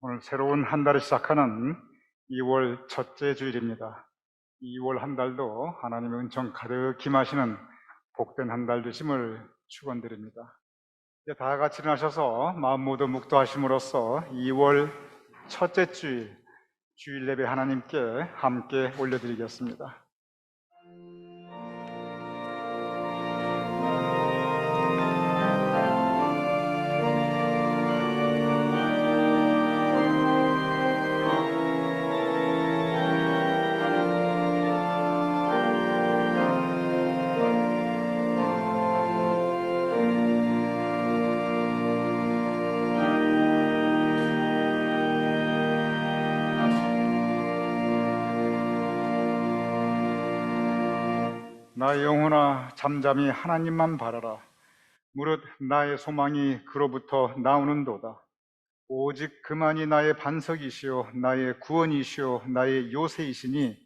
오늘 새로운 한 달을 시작하는 2월 첫째 주일입니다. 2월 한 달도 하나님의 은총 가득 임하시는 복된 한 달 되심을 축원드립니다. 이제 다 같이 일어나셔서 마음 모두 묵도하심으로써 2월 첫째 주일 예배 하나님께 함께 올려드리겠습니다. 나의 영혼아 잠잠히 하나님만 바라라. 무릇 나의 소망이 그로부터 나오는도다. 오직 그만이 나의 반석이시요 나의 구원이시요 나의 요새이시니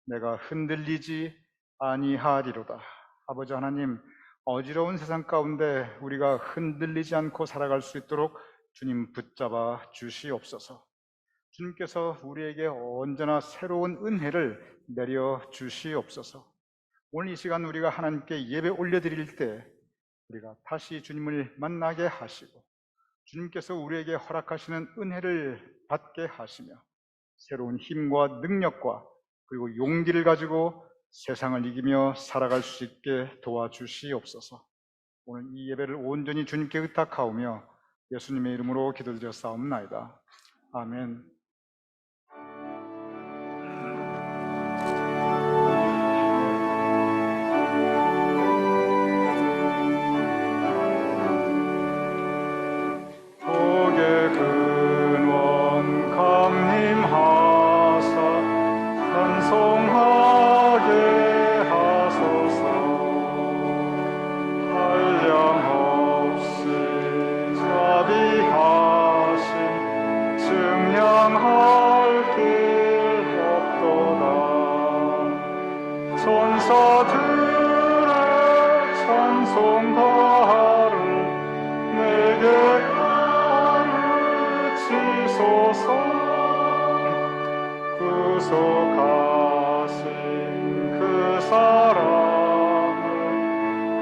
내가 흔들리지 아니하리로다. 아버지 하나님, 어지러운 세상 가운데 우리가 흔들리지 않고 살아갈 수 있도록 주님 붙잡아 주시옵소서. 주님께서 우리에게 언제나 새로운 은혜를 내려 주시옵소서. 오늘 이 시간 우리가 하나님께 예배 올려드릴 때 우리가 다시 주님을 만나게 하시고 주님께서 우리에게 허락하시는 은혜를 받게 하시며 새로운 힘과 능력과 그리고 용기를 가지고 세상을 이기며 살아갈 수 있게 도와주시옵소서. 오늘 이 예배를 온전히 주님께 의탁하오며 예수님의 이름으로 기도드렸사옵나이다. 아멘.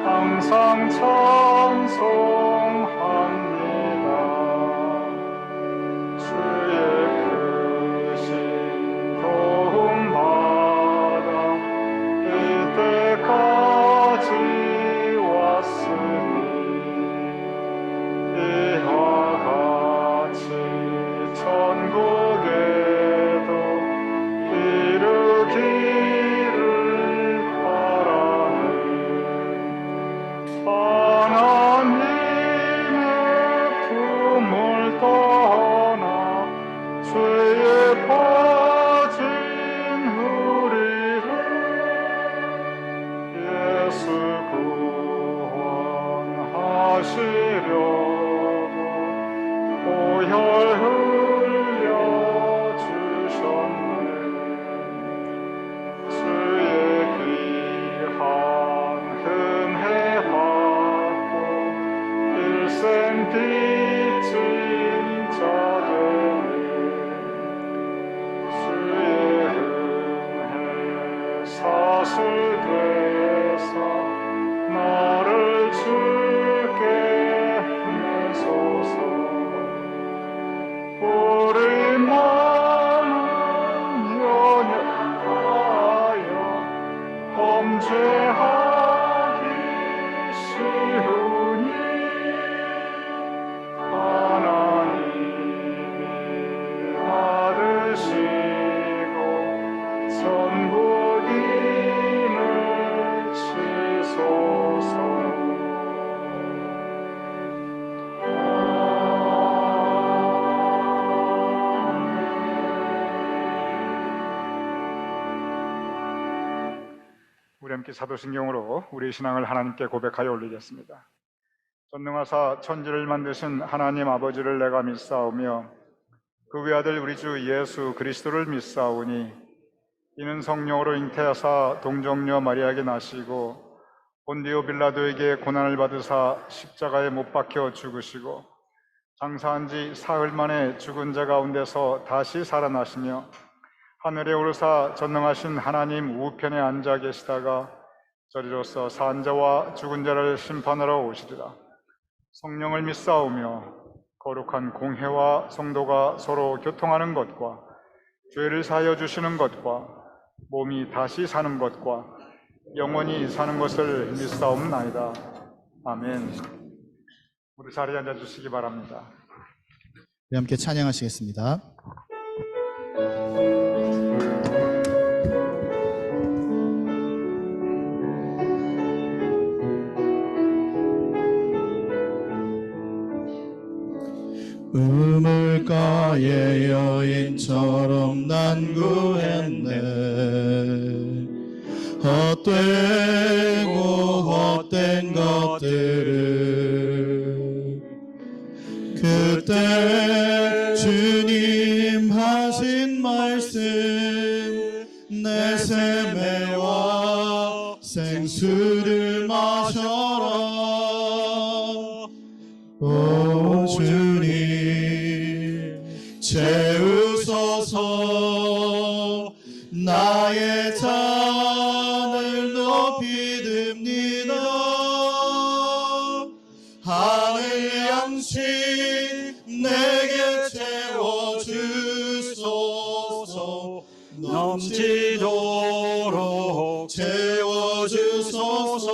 항상 찬송합니다. 주의 크신 도움 받아 이때까지 왔으니 이와 같이 천국에도 이르기를 하나님의 품을 떠나 죄에 빠진 우리를 예수 구원하시려고 보혈 흘려주셨네. 주의 귀한 은혜 일생 빚진 자들을 주의 은혜 사슬돼서 나를 주께 내소서. 우리만은 연약하여 범죄하기 쉬우니 하나님이 받으시고 천국인을 치소서. 우리 함께 사도신경으로 우리의 신앙을 하나님께 고백하여 올리겠습니다. 전능하사 천지를 만드신 하나님 아버지를 내가 믿사오며 그 외아들 우리 주 예수 그리스도를 믿사오니 이는 성령으로 잉태하사 동정녀 마리아에게 나시고 본디오 빌라도에게 고난을 받으사 십자가에 못 박혀 죽으시고 장사한 지 사흘 만에 죽은 자 가운데서 다시 살아나시며 하늘에 오르사 전능하신 하나님 우편에 앉아 계시다가 저리로서 산 자와 죽은 자를 심판하러 오시리라. 성령을 믿사오며 거룩한 공회와 성도가 서로 교통하는 것과 죄를 사하여 주시는 것과 몸이 다시 사는 것과 영원히 사는 것을 믿사옵나이다. 아멘. 우리 자리에 앉아 주시기 바랍니다. 우리 함께 찬양하시겠습니다. 우물가의 여인처럼 난 구했네. 헛되고 헛된 것들을 그때 주님 하신 말씀 내 세매와 생수를 마셔라. 오 주님 채우소서. 나의 잔을 높이 듭니다. 하늘 양식 내게 채워주소서. 넘치도록 채워주소서.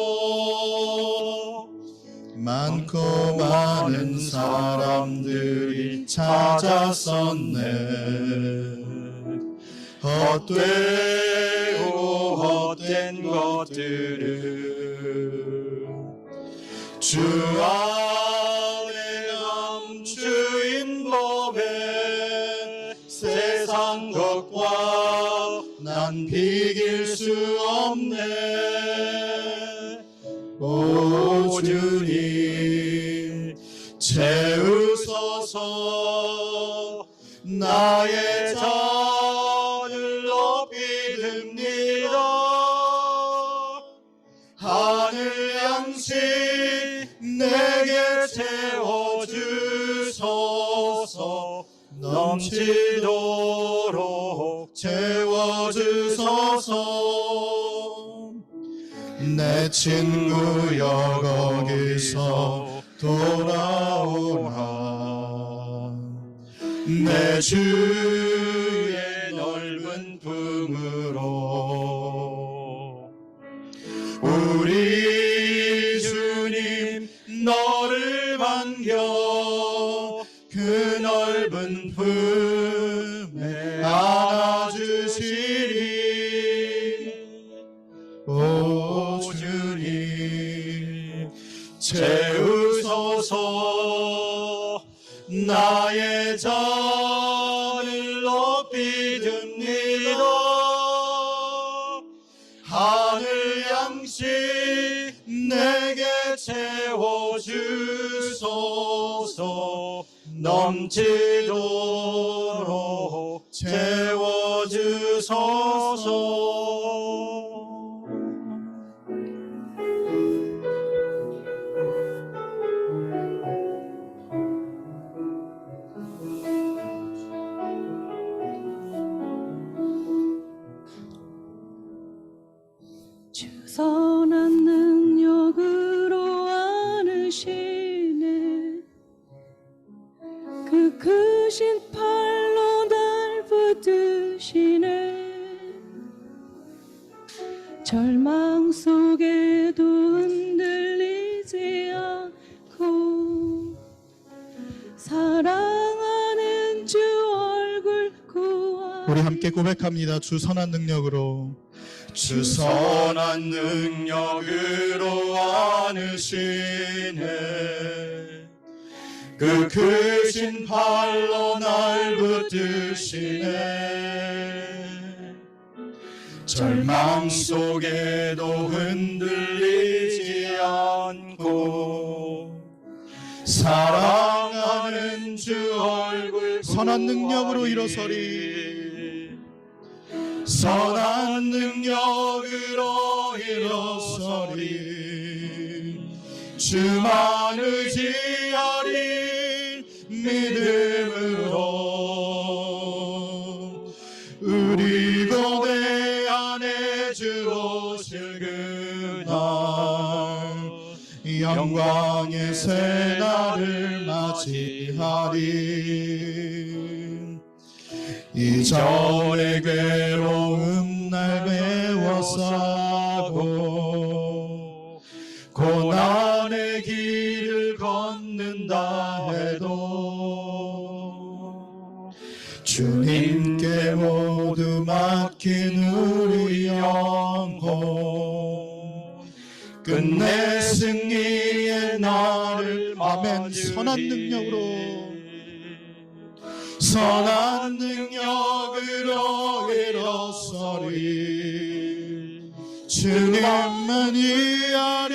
많고 많은 사람들이 찾았었네. 헛되고 헛된 것들을 주 안에 감추인 법에 세상 것과 난 비길 수 없네. 오 주님 채우소서. 나의 잔을 높이 듭니다. 하늘 양식 내게 채워주소서. 넘치도록 채워주소서. 내 친구여 거기서 돌아오라. 내 주의 넓은 품으로 우리 주님 너를 반겨 그 넓은 품에 안아주시리. 오 주님 채우소서. 나의 잔을 높이 듭니다. 하늘 양식 내게 채워주소서. 넘치도록 채워주소서. 선한 능력으로 안으시네. 그 크신 팔로 날 붙드시네. 절망 속에도 흔들리지 않고 사랑하는 주 얼굴 구하. 우리 함께 고백합니다. 주 선한 능력으로. 주 선한 능력으로 안으시네. 그 크신 팔로 날 붙드시네. 절망 속에도 흔들리지 않고 사랑하는 주 얼굴 선한 능력으로 일어서리. 선한 능력으로 일어서리. 주만 의지하리. 믿음으로 우리 고대 안에 주 오실 그날 영광의 새날을 맞이하리. 이전의 괴로움 날 메워싸고 고난의 길을 걷는다 해도 주님께 모두 맡긴 우리 영혼 끝내 승리의 날을 아멘. 선한 능력으로 일어서리 주님만 위하리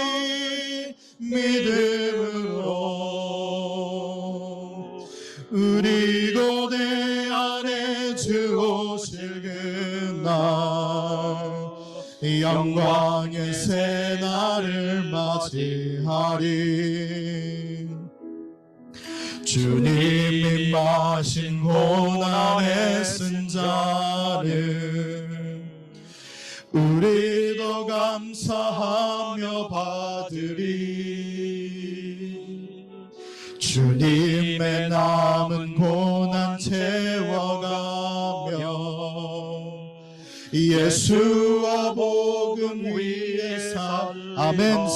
믿음으로 우리 고대 안에 주 오실 그날 영광의 새날을 맞이하리. 주님이 마신 고난의 쓴 자는 우리도 감사하며 받으리. 주님의 남은 고난 채워가며 예수와 복음 위에 살 아멘.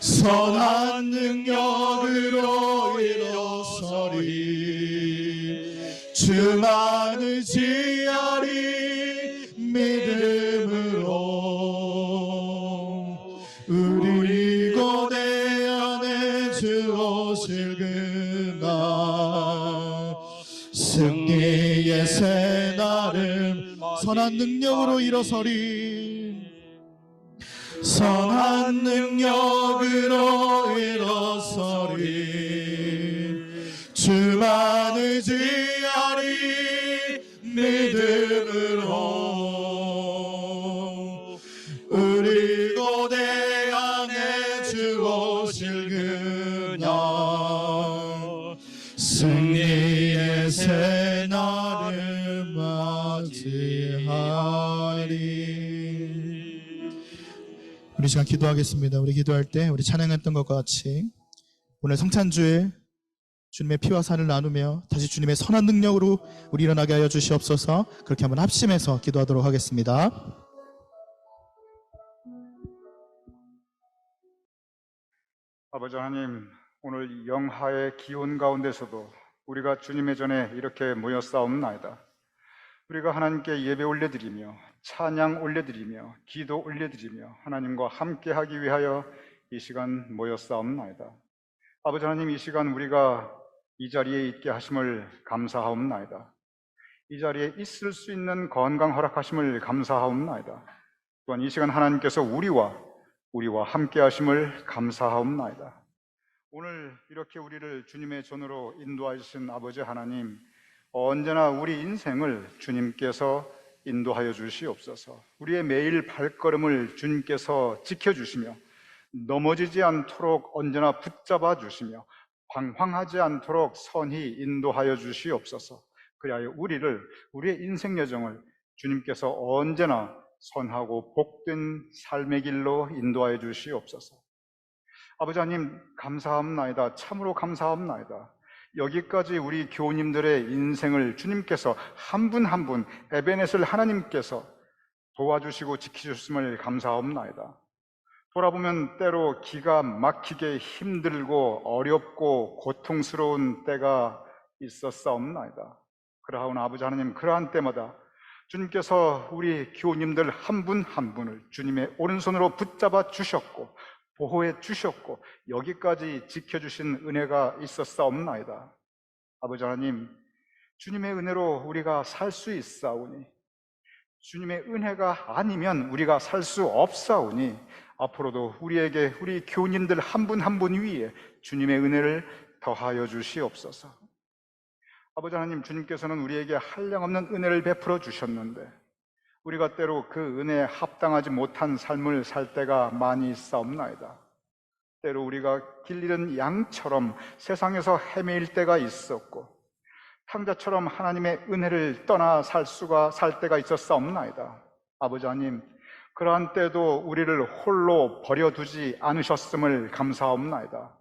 선한 능력으로 일어서리 주만 의지하리 믿음으로 우리 고대 안에 주 오실 그날 승리의 새날을 선한 능력으로 일어서리 선한 능력으로 일어서리 주만 의지하리 믿음으로 우리 고대 안에 주 오실 그날 승리의 새날을 맞이하리. 우리 시간 기도하겠습니다. 우리 기도할 때 우리 찬양했던 것과 같이 오늘 성찬주일 주님의 피와 살을 나누며 다시 주님의 선한 능력으로 우리 일어나게 하여 주시옵소서. 그렇게 한번 합심해서 기도하도록 하겠습니다. 아버지 하나님, 오늘 영하의 기온 가운데서도 우리가 주님의 전에 이렇게 모였사옵나이다. 우리가 하나님께 예배 올려드리며 찬양 올려드리며 기도 올려드리며 하나님과 함께하기 위하여 이 시간 모였사옵나이다. 아버지 하나님, 이 시간 우리가 이 자리에 있게 하심을 감사하옵나이다. 이 자리에 있을 수 있는 건강 허락하심을 감사하옵나이다. 또한 이 시간 하나님께서 우리와 함께 하심을 감사하옵나이다. 오늘 이렇게 우리를 주님의 전으로 인도하신 아버지 하나님, 언제나 우리 인생을 주님께서 인도하여 주시옵소서. 우리의 매일 발걸음을 주님께서 지켜주시며 넘어지지 않도록 언제나 붙잡아 주시며 방황하지 않도록 선히 인도하여 주시옵소서. 그리하여 우리의 인생 여정을 주님께서 언제나 선하고 복된 삶의 길로 인도하여 주시옵소서. 아버지 하나님, 감사합나이다. 참으로 감사합나이다. 여기까지 우리 교우님들의 인생을 주님께서 한 분 한 분 에베넷을 하나님께서 도와주시고 지키셨음을 감사합나이다. 돌아보면 때로 기가 막히게 힘들고 어렵고 고통스러운 때가 있었사옵나이다. 그러하오나 아버지 하나님, 그러한 때마다 주님께서 우리 교우님들 한 분 한 분을 주님의 오른손으로 붙잡아 주셨고 보호해 주셨고 여기까지 지켜주신 은혜가 있었사옵나이다. 아버지 하나님, 주님의 은혜로 우리가 살 수 있사오니 주님의 은혜가 아니면 우리가 살 수 없사오니 앞으로도 우리에게 우리 교우님들 한 분 한 분 위에 주님의 은혜를 더하여 주시옵소서. 아버지 하나님, 주님께서는 우리에게 한량없는 은혜를 베풀어 주셨는데 우리가 때로 그 은혜에 합당하지 못한 삶을 살 때가 많이 있사옵나이다. 때로 우리가 길 잃은 양처럼 세상에서 헤매일 때가 있었고 탕자처럼 하나님의 은혜를 떠나 살 때가 있었사옵나이다. 아버지 하나님, 그러한 때도 우리를 홀로 버려두지 않으셨음을 감사하옵나이다.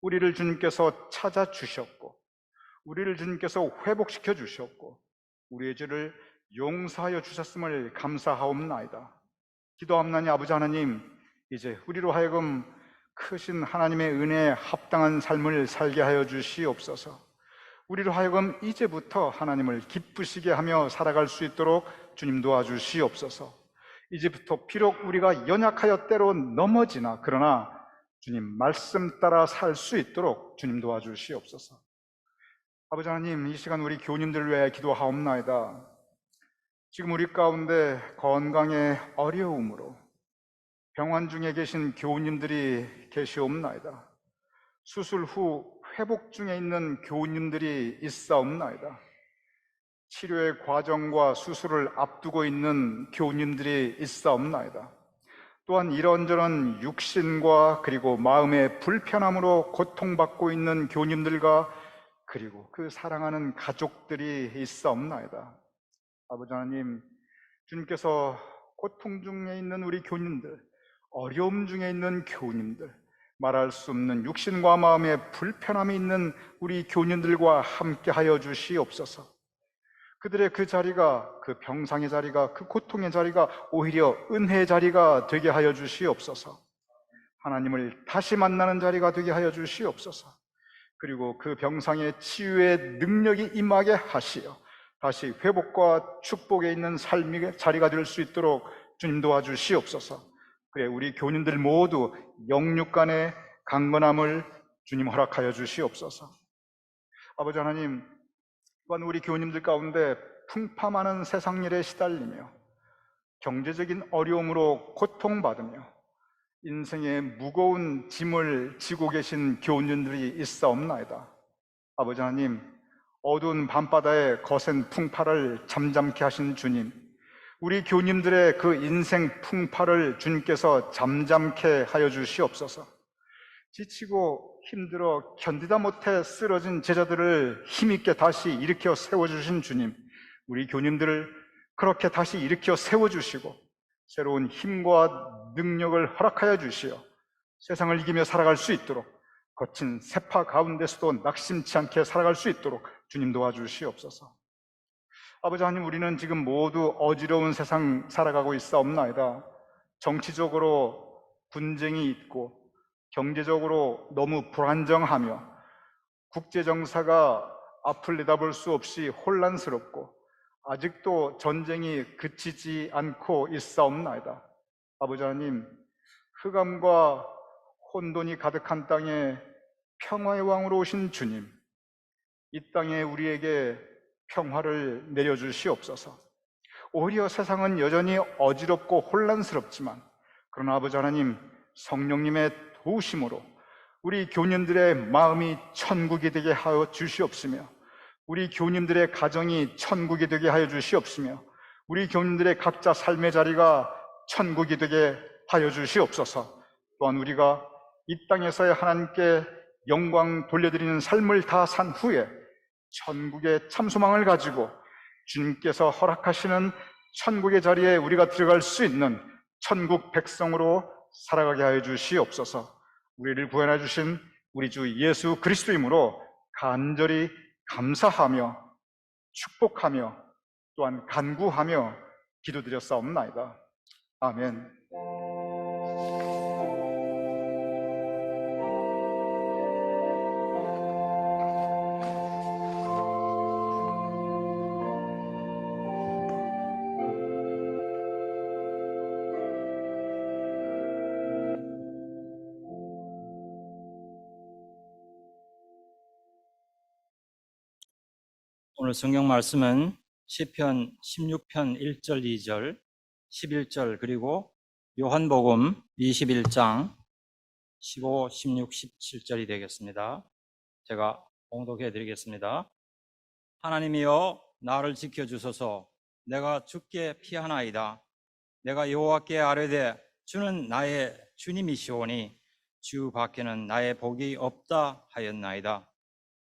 우리를 주님께서 찾아주셨고 우리를 주님께서 회복시켜 주셨고 우리의 죄를 용서하여 주셨음을 감사하옵나이다. 기도합나니 아버지 하나님, 이제 우리로 하여금 크신 하나님의 은혜에 합당한 삶을 살게 하여 주시옵소서. 우리로 하여금 이제부터 하나님을 기쁘시게 하며 살아갈 수 있도록 주님 도와주시옵소서. 이제부터 비록 우리가 연약하여 때로 넘어지나 그러나 주님 말씀 따라 살 수 있도록 주님 도와주시옵소서. 아버지 하나님, 이 시간 우리 교우님들 위해 기도하옵나이다. 지금 우리 가운데 건강의 어려움으로 병원 중에 계신 교우님들이 계시옵나이다. 수술 후 회복 중에 있는 교우님들이 있사옵나이다. 치료의 과정과 수술을 앞두고 있는 교우님들이 있사옵나이다. 또한 이런저런 육신과 그리고 마음의 불편함으로 고통받고 있는 교우님들과 그리고 그 사랑하는 가족들이 있사옵나이다. 아버지 하나님, 주님께서 고통 중에 있는 우리 교우님들, 어려움 중에 있는 교우님들, 말할 수 없는 육신과 마음의 불편함이 있는 우리 교우님들과 함께 하여 주시옵소서. 그들의 그 자리가, 그 병상의 자리가, 그 고통의 자리가 오히려 은혜의 자리가 되게 하여 주시옵소서. 하나님을 다시 만나는 자리가 되게 하여 주시옵소서. 그리고 그 병상의 치유의 능력이 임하게 하시어 다시 회복과 축복에 있는 삶의 자리가 될 수 있도록 주님 도와주시옵소서. 그래, 우리 교우님들 모두 영육 간의 강건함을 주님 허락하여 주시옵소서. 아버지 하나님, 또한 우리 교우님들 가운데 풍파많은 세상 일에 시달리며 경제적인 어려움으로 고통받으며 인생의 무거운 짐을 지고 계신 교우님들이 있사옵나이다. 아버지 하나님, 어두운 밤바다에 거센 풍파를 잠잠케 하신 주님, 우리 교우님들의 그 인생 풍파를 주님께서 잠잠케 하여 주시옵소서. 지치고 힘들어 견디다 못해 쓰러진 제자들을 힘있게 다시 일으켜 세워주신 주님, 우리 교우님들을 그렇게 다시 일으켜 세워주시고 새로운 힘과 능력을 허락하여 주시어 세상을 이기며 살아갈 수 있도록, 거친 세파 가운데서도 낙심치 않게 살아갈 수 있도록 주님 도와주시옵소서. 아버지 하나님, 우리는 지금 모두 어지러운 세상 살아가고 있사옵나이다. 정치적으로 분쟁이 있고 경제적으로 너무 불안정하며 국제정사가 앞을 내다볼 수 없이 혼란스럽고 아직도 전쟁이 그치지 않고 있사옵나이다. 아버지 하나님, 흑암과 혼돈이 가득한 땅에 평화의 왕으로 오신 주님, 이 땅에 우리에게 평화를 내려주시옵소서. 오히려 세상은 여전히 어지럽고 혼란스럽지만 그러나 아버지 하나님, 성령님의 도우심으로 우리 교우님들의 마음이 천국이 되게 하여 주시옵시며 우리 교우님들의 가정이 천국이 되게 하여 주시옵시며 우리 교우님들의 각자 삶의 자리가 천국이 되게 하여 주시옵소서. 또한 우리가 이 땅에서의 하나님께 영광 돌려드리는 삶을 다 산 후에 천국의 참소망을 가지고 주님께서 허락하시는 천국의 자리에 우리가 들어갈 수 있는 천국 백성으로 살아가게 하여 주시옵소서. 우리를 구원해 주신 우리 주 예수 그리스도이므로 간절히 감사하며 축복하며 또한 간구하며 기도드렸사옵나이다. 아멘. 오늘 성경 말씀은 시편 16편 1절, 2절, 11절 그리고 요한복음 21장 15, 16, 17절이 되겠습니다. 제가 봉독해 드리겠습니다. 하나님이여, 나를 지켜주소서. 내가 주께 피하나이다. 내가 여호와께 아뢰되 주는 나의 주님이시오니 주 밖에는 나의 복이 없다 하였나이다.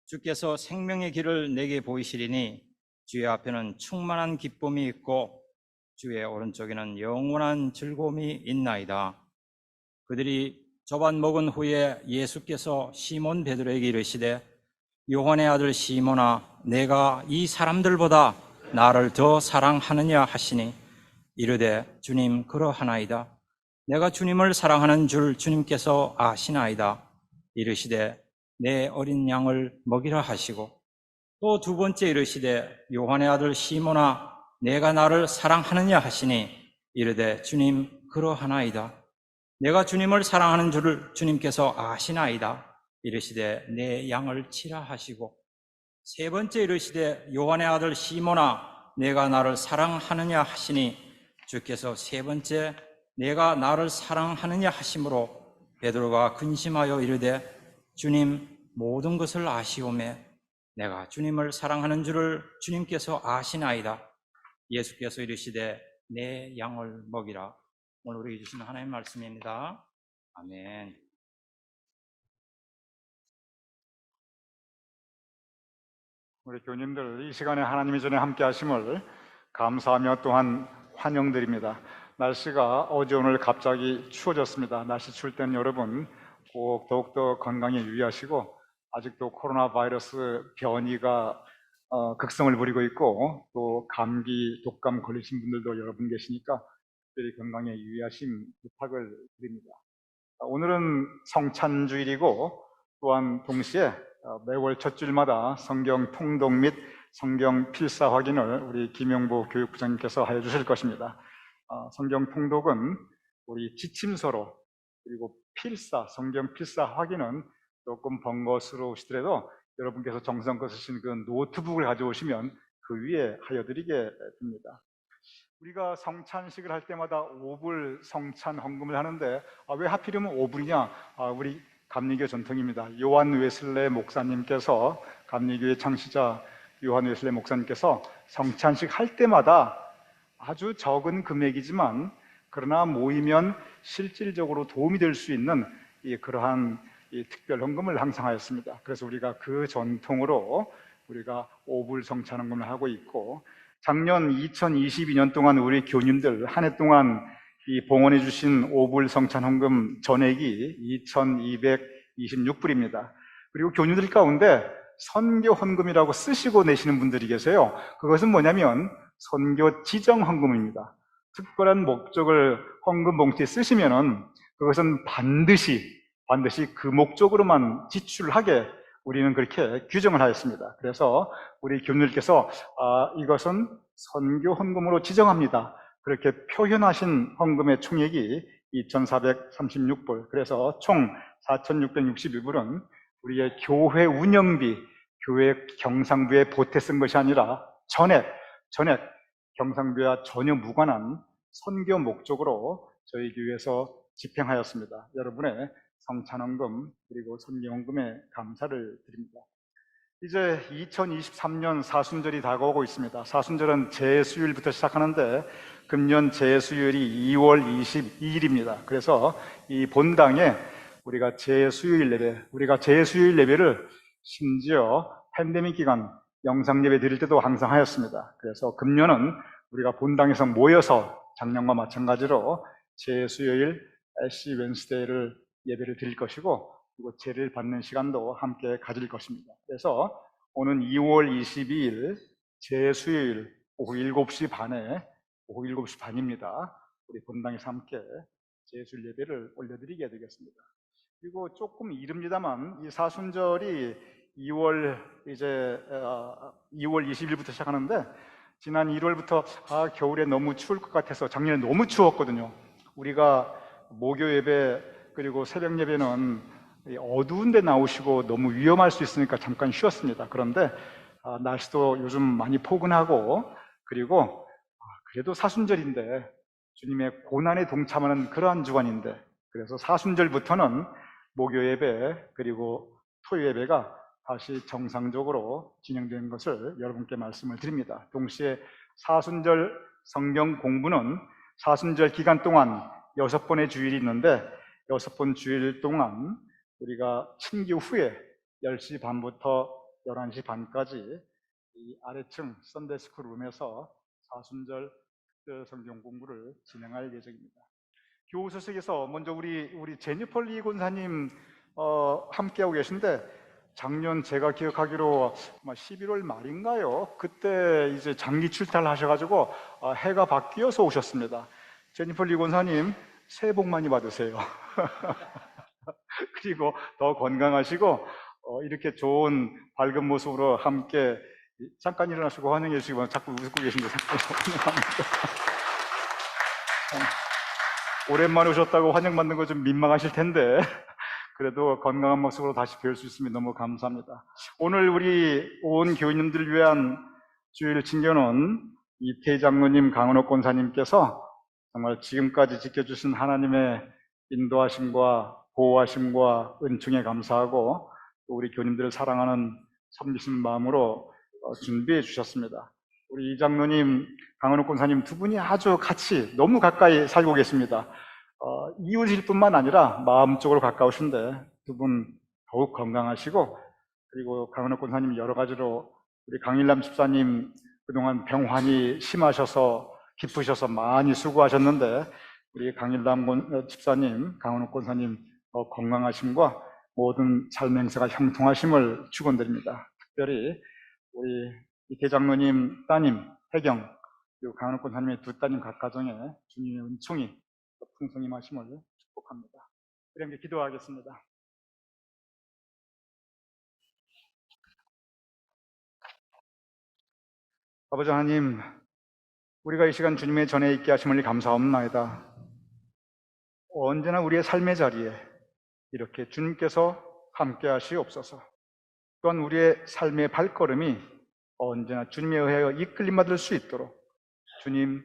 주께서 생명의 길을 내게 보이시리니 주의 앞에는 충만한 기쁨이 있고 주의 오른쪽에는 영원한 즐거움이 있나이다. 그들이 저반 먹은 후에 예수께서 시몬 베드로에게 이르시되 요한의 아들 시몬아 내가 이 사람들보다 나를 더 사랑하느냐 하시니 이르되 주님 그러하나이다. 내가 주님을 사랑하는 줄 주님께서 아시나이다. 이르시되 내 어린 양을 먹이라 하시고 또 두 번째 이르시되 요한의 아들 시몬아 내가 나를 사랑하느냐 하시니 이르되 주님 그러하나이다. 내가 주님을 사랑하는 줄을 주님께서 아시나이다. 이르시되 내 양을 치라 하시고 세 번째 이르시되 요한의 아들 시몬아 내가 나를 사랑하느냐 하시니 주께서 세 번째 내가 나를 사랑하느냐 하심으로 베드로가 근심하여 이르되 주님 모든 것을 아시오매 내가 주님을 사랑하는 줄을 주님께서 아시나이다. 예수께서 이르시되 내 양을 먹이라. 오늘 우리에게 주시는 하나님의 말씀입니다. 아멘. 우리 교님들 이 시간에 하나님이 전에 함께 하심을 감사하며 또한 환영드립니다. 날씨가 어제 오늘 갑자기 추워졌습니다. 날씨 추울 때는 여러분 꼭 더욱더 건강에 유의하시고 아직도 코로나 바이러스 변이가 극성을 부리고 있고 또 감기, 독감 걸리신 분들도 여러분 계시니까 특별히 건강에 유의하심 부탁을 드립니다. 오늘은 성찬주일이고 또한 동시에 매월 첫 주일마다 성경 통독 및 성경 필사 확인을 우리 김영보 교육부장님께서 하여 주실 것입니다. 성경 통독은 우리 지침서로 그리고 필사, 성경 필사 확인은 조금 번거스러우시더라도 여러분께서 정성껏 쓰신 그 노트북을 가져오시면 그 위에 하여 드리게 됩니다. 우리가 성찬식을 할 때마다 오불 성찬 헌금을 하는데 왜 하필이면 오불이냐? 우리 감리교 전통입니다. 요한 웨슬레 목사님께서 감리교의 창시자 요한 웨슬레 목사님께서 성찬식 할 때마다 아주 적은 금액이지만 그러나 모이면 실질적으로 도움이 될 수 있는 그러한 특별 헌금을 항상 하였습니다. 그래서 우리가 그 전통으로 우리가 오불 성찬 헌금을 하고 있고 작년 2022년 동안 우리 교님들 한 해 동안 이 봉헌해 주신 오불 성찬 헌금 전액이 2,226불입니다. 그리고 교님들 가운데 선교 헌금이라고 쓰시고 내시는 분들이 계세요. 그것은 뭐냐면 선교 지정 헌금입니다. 특별한 목적을 헌금 봉투에 쓰시면은 그것은 반드시 그 목적으로만 지출하게 우리는 그렇게 규정을 하였습니다. 그래서 우리 교님들께서 이것은 선교 헌금으로 지정합니다. 그렇게 표현하신 헌금의 총액이 2,436불, 그래서 총 4,661불은 우리의 교회 운영비, 교회 경상부에 보태 쓴 것이 아니라 전액 경상부와 전혀 무관한 선교 목적으로 저희 교회에서 집행하였습니다. 여러분의 성찬헌금 그리고 선교헌금에 감사를 드립니다. 이제 2023년 사순절이 다가오고 있습니다. 사순절은 제수일부터 시작하는데 금년 제수일이 2월 22일입니다. 그래서 이 본당에 우리가 제수일 예배를 심지어 팬데믹 기간 영상 예배 드릴 때도 항상 하였습니다. 그래서 금년은 우리가 본당에서 모여서 작년과 마찬가지로 제수요일 애쉬 웬스데이를 예배를 드릴 것이고 그리고 제를 받는 시간도 함께 가질 것입니다. 그래서 오는 2월 22일 제수요일 오후 7시 반입니다. 우리 본당에서 함께 제수일 예배를 올려드리게 되겠습니다. 그리고 조금 이릅니다만 이 사순절이 2월 20일부터 시작하는데 지난 1월부터 겨울에 너무 추울 것 같아서 작년에 너무 추웠거든요. 우리가 목요 예배 그리고 새벽 예배는 어두운 데 나오시고 너무 위험할 수 있으니까 잠깐 쉬었습니다. 그런데 날씨도 요즘 많이 포근하고 그리고 그래도 사순절인데 주님의 고난에 동참하는 그러한 주간인데 그래서 사순절부터는 목요 예배 그리고 토요 예배가 다시 정상적으로 진행되는 것을 여러분께 말씀을 드립니다. 동시에 사순절 성경 공부는 사순절 기간 동안 6번의 주일이 있는데 6번 주일 동안 우리가 친교 후에 10시 반부터 11시 반까지 이 아래층 썬데이스쿨 룸에서 사순절 특별 성경 공부를 진행할 예정입니다. 교우 소식에서 먼저 우리 제니퍼 리 권사님 함께하고 계신데, 작년 제가 기억하기로 아마 11월 말인가요? 그때 이제 장기 출타를 하셔가지고 해가 바뀌어서 오셨습니다. 제니퍼 리 권사님 새해 복 많이 받으세요. 그리고 더 건강하시고 이렇게 좋은 밝은 모습으로 함께, 잠깐 일어나시고 환영해 주시고, 자꾸 웃고 계신데 환영합니다. 오랜만에 오셨다고 환영받는 거 좀 민망하실 텐데 그래도 건강한 모습으로 다시 뵐 수 있으면 너무 감사합니다. 오늘 우리 온 교인님들을 위한 주일 친교는 이태희 장로님, 강은옥 권사님께서 정말 지금까지 지켜주신 하나님의 인도하심과 보호하심과 은총에 감사하고 또 우리 교인님들을 사랑하는 섬기신 마음으로 준비해 주셨습니다. 우리 이 장로님, 강은옥 권사님 두 분이 아주 같이 너무 가까이 살고 계십니다. 이웃일 뿐만 아니라 마음적으로 가까우신데 두 분 더욱 건강하시고, 그리고 강은옥 권사님 여러 가지로 우리 강일남 집사님 그동안 병환이 심하셔서 기쁘셔서 많이 수고하셨는데, 우리 강일남 집사님, 강은옥 권사님 건강하심과 모든 삶의 행사가 형통하심을 축원드립니다. 특별히 우리 이태 장로님 따님 혜경, 그리고 강은옥 권사님의 두 따님 각 가정에 주님의 은총이 풍성히 임하심을 축복합니다. 우리 함께 기도하겠습니다. 아버지 하나님, 우리가 이 시간 주님의 전에 있게 하심을 감사합니다. 언제나 우리의 삶의 자리에 이렇게 주님께서 함께 하시옵소서. 또한 우리의 삶의 발걸음이 언제나 주님에 의하여 이끌림 받을 수 있도록 주님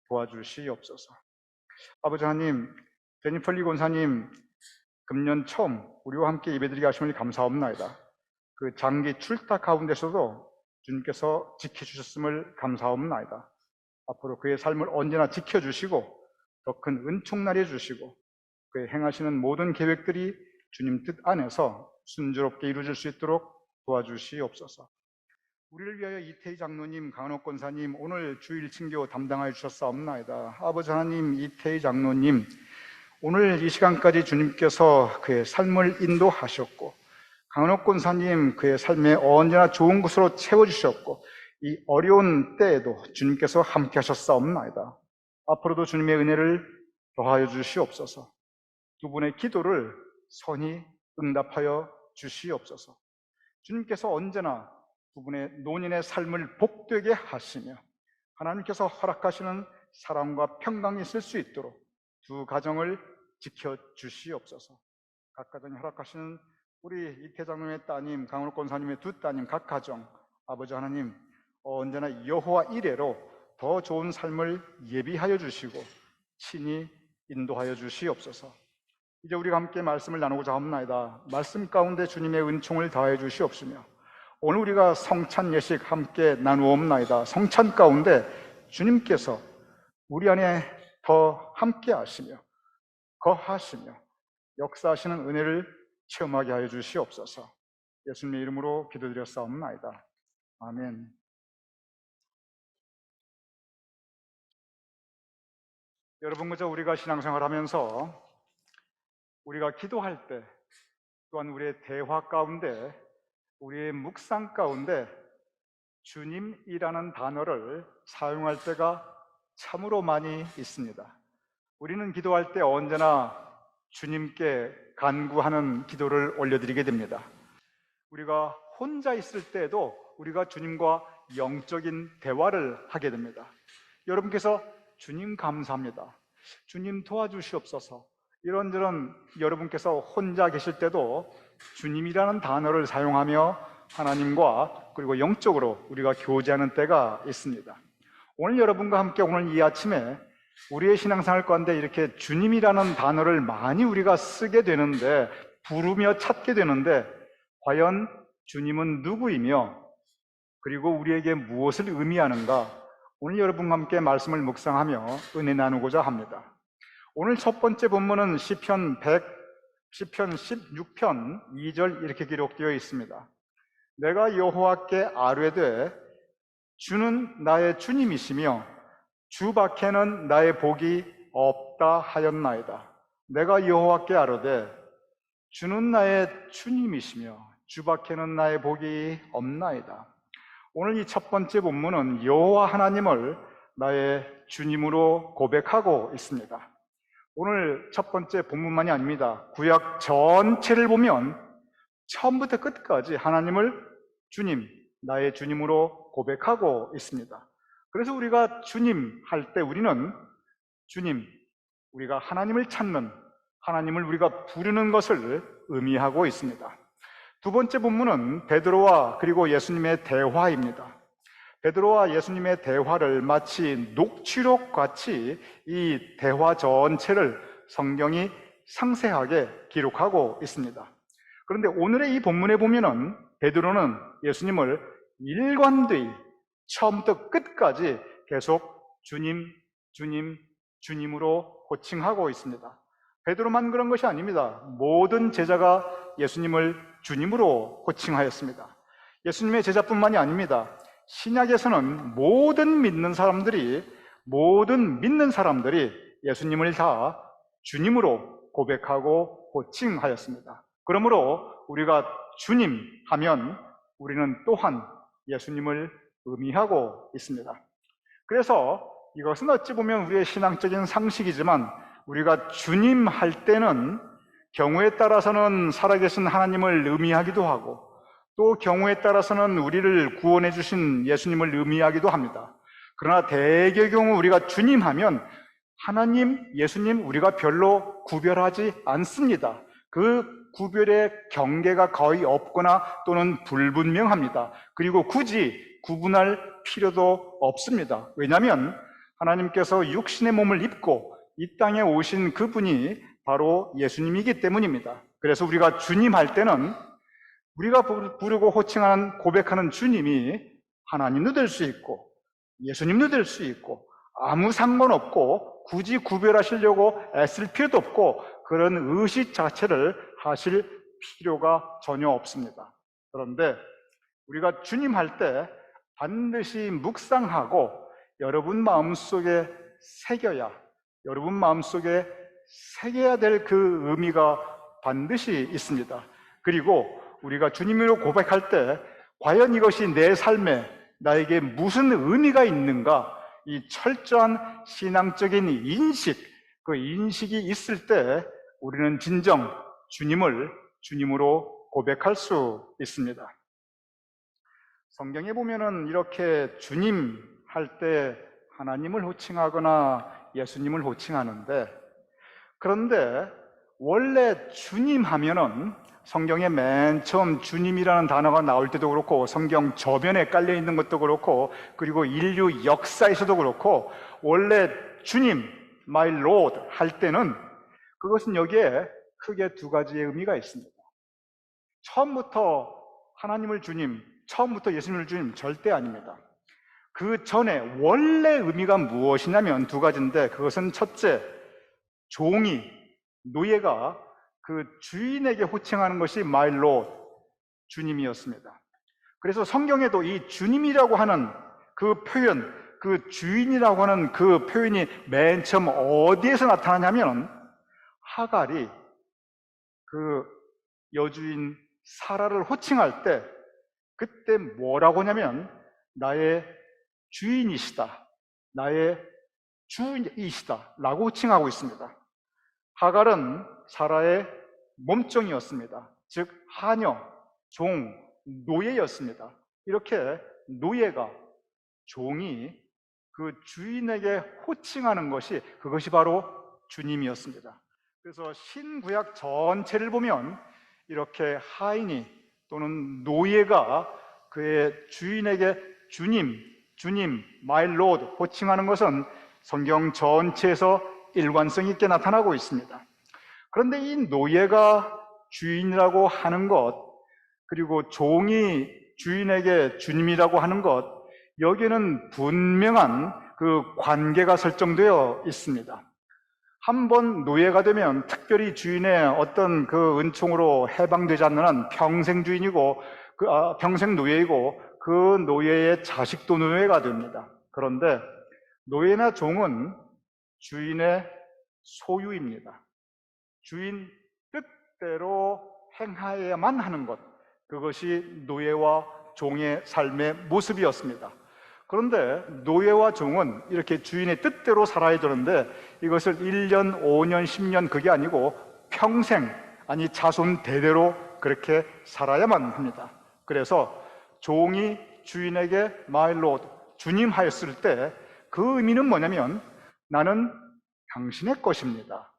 도와주시옵소서. 아버지 하나님, 제니퍼 리 권사님 금년 처음 우리와 함께 예배드리게 하심을 감사합니다. 그 장기 출타 가운데서도 주님께서 지켜주셨음을 감사합니다. 앞으로 그의 삶을 언제나 지켜주시고 더 큰 은총 나려 주시고 그의 행하시는 모든 계획들이 주님 뜻 안에서 순조롭게 이루어질 수 있도록 도와주시옵소서. 우리를 위하여 이태희 장로님, 강은옥 권사님 오늘 주일 친교 담당하여 주셨사옵나이다. 아버지 하나님, 이태희 장로님 오늘 이 시간까지 주님께서 그의 삶을 인도하셨고, 강은옥 권사님 그의 삶에 언제나 좋은 것으로 채워주셨고, 이 어려운 때에도 주님께서 함께 하셨사옵나이다. 앞으로도 주님의 은혜를 더하여 주시옵소서. 두 분의 기도를 선히 응답하여 주시옵소서. 주님께서 언제나 두 분의 노년의 삶을 복되게 하시며 하나님께서 허락하시는 사랑과 평강이 있을 수 있도록 두 가정을 지켜주시옵소서. 각 가정에 허락하시는 우리 이태 장로의 따님, 강은옥 권사님의 두 따님 각 가정, 아버지 하나님 언제나 여호와 이레로 더 좋은 삶을 예비하여 주시고 친히 인도하여 주시옵소서. 이제 우리가 함께 말씀을 나누고자 합니다. 말씀 가운데 주님의 은총을 더하여 주시옵시며 오늘 우리가 성찬 예식 함께 나누옵나이다. 성찬 가운데 주님께서 우리 안에 더 함께 하시며 거하시며 역사하시는 은혜를 체험하게 하여 주시옵소서. 예수님의 이름으로 기도드렸사옵나이다. 아멘. 여러분, 그저 우리가 신앙생활하면서 우리가 기도할 때 또한 우리의 대화 가운데 우리의 묵상 가운데 주님이라는 단어를 사용할 때가 참으로 많이 있습니다. 우리는 기도할 때 언제나 주님께 간구하는 기도를 올려드리게 됩니다. 우리가 혼자 있을 때에도 우리가 주님과 영적인 대화를 하게 됩니다. 여러분께서 주님 감사합니다, 주님 도와주시옵소서, 이런저런 여러분께서 혼자 계실 때도 주님이라는 단어를 사용하며 하나님과 그리고 영적으로 우리가 교제하는 때가 있습니다. 오늘 여러분과 함께 오늘 이 아침에 우리의 신앙생활 가운데 이렇게 주님이라는 단어를 많이 우리가 쓰게 되는데, 부르며 찾게 되는데, 과연 주님은 누구이며 그리고 우리에게 무엇을 의미하는가, 오늘 여러분과 함께 말씀을 묵상하며 은혜 나누고자 합니다. 오늘 첫 번째 본문은 시편 16편 2절 이렇게 기록되어 있습니다. 내가 여호와께 아뢰되 주는 나의 주님이시며 주 밖에는 나의 복이 없다 하였나이다. 내가 여호와께 아뢰되 주는 나의 주님이시며 주 밖에는 나의 복이 없나이다. 오늘 이 첫 번째 본문은 여호와 하나님을 나의 주님으로 고백하고 있습니다. 오늘 첫 번째 본문만이 아닙니다. 구약 전체를 보면 처음부터 끝까지 하나님을 주님, 나의 주님으로 고백하고 있습니다. 그래서 우리가 주님 할 때 우리는 주님, 우리가 하나님을 찾는, 하나님을 우리가 부르는 것을 의미하고 있습니다. 두 번째 본문은 베드로와 그리고 예수님의 대화입니다. 베드로와 예수님의 대화를 마치 녹취록 같이 이 대화 전체를 성경이 상세하게 기록하고 있습니다. 그런데 오늘의 이 본문에 보면은 베드로는 예수님을 일관되이 처음부터 끝까지 계속 주님, 주님, 주님으로 호칭하고 있습니다. 베드로만 그런 것이 아닙니다. 모든 제자가 예수님을 주님으로 호칭하였습니다. 예수님의 제자뿐만이 아닙니다. 신약에서는 모든 믿는 사람들이 예수님을 다 주님으로 고백하고 호칭하였습니다. 그러므로 우리가 주님 하면 우리는 또한 예수님을 의미하고 있습니다. 그래서 이것은 어찌 보면 우리의 신앙적인 상식이지만 우리가 주님 할 때는 경우에 따라서는 살아계신 하나님을 의미하기도 하고 또 경우에 따라서는 우리를 구원해 주신 예수님을 의미하기도 합니다. 그러나 대개 경우 우리가 주님 하면 하나님, 예수님 우리가 별로 구별하지 않습니다. 그 구별의 경계가 거의 없거나 또는 불분명합니다. 그리고 굳이 구분할 필요도 없습니다. 왜냐하면 하나님께서 육신의 몸을 입고 이 땅에 오신 그분이 바로 예수님이기 때문입니다. 그래서 우리가 주님 할 때는 우리가 부르고 호칭하는 고백하는 주님이 하나님도 될 수 있고 예수님도 될 수 있고 아무 상관없고 굳이 구별하시려고 애쓸 필요도 없고 그런 의식 자체를 하실 필요가 전혀 없습니다. 그런데 우리가 주님 할 때 반드시 묵상하고 여러분 마음속에 새겨야 될 그 의미가 반드시 있습니다. 그리고 우리가 주님으로 고백할 때 과연 이것이 내 삶에 나에게 무슨 의미가 있는가, 이 철저한 신앙적인 인식, 그 인식이 있을 때 우리는 진정 주님을 주님으로 고백할 수 있습니다. 성경에 보면은 이렇게 주님 할 때 하나님을 호칭하거나 예수님을 호칭하는데, 그런데 원래 주님 하면은 성경에 맨 처음 주님이라는 단어가 나올 때도 그렇고 성경 저변에 깔려 있는 것도 그렇고 그리고 인류 역사에서도 그렇고 원래 주님, my Lord 할 때는 그것은 여기에 크게 두 가지의 의미가 있습니다. 처음부터 하나님을 주님, 처음부터 예수님을 주님 절대 아닙니다. 그 전에 원래 의미가 무엇이냐면 두 가지인데, 그것은 첫째, 종이, 노예가 그 주인에게 호칭하는 것이 my Lord, 주님이었습니다. 그래서 성경에도 이 주님이라고 하는 그 표현, 그 주인이라고 하는 그 표현이 맨 처음 어디에서 나타나냐면 하갈이 그 여주인 사라를 호칭할 때 그때 뭐라고 하냐면 나의 주인이시다, 나의 주인이시다 라고 호칭하고 있습니다. 하갈은 사라의 몸종이었습니다. 즉 하녀, 종, 노예였습니다. 이렇게 노예가, 종이 그 주인에게 호칭하는 것이, 그것이 바로 주님이었습니다. 그래서 신구약 전체를 보면 이렇게 하인이 또는 노예가 그의 주인에게 주님, 주님, my Lord 호칭하는 것은 성경 전체에서 일관성 있게 나타나고 있습니다. 그런데 이 노예가 주인이라고 하는 것, 그리고 종이 주인에게 주님이라고 하는 것, 여기에는 분명한 그 관계가 설정되어 있습니다. 한 번 노예가 되면 특별히 주인의 어떤 그 은총으로 해방되지 않는 한 평생 주인이고 평생 노예이고 그 노예의 자식도 노예가 됩니다. 그런데 노예나 종은 주인의 소유입니다. 주인 뜻대로 행하여야만 하는 것, 그것이 노예와 종의 삶의 모습이었습니다. 그런데 노예와 종은 이렇게 주인의 뜻대로 살아야 되는데 이것을 1년, 5년, 10년 그게 아니고 평생, 아니 자손 대대로 그렇게 살아야만 합니다. 그래서 종이 주인에게 마이 로드, 주님 하였을 때 그 의미는 뭐냐면 나는 당신의 것입니다.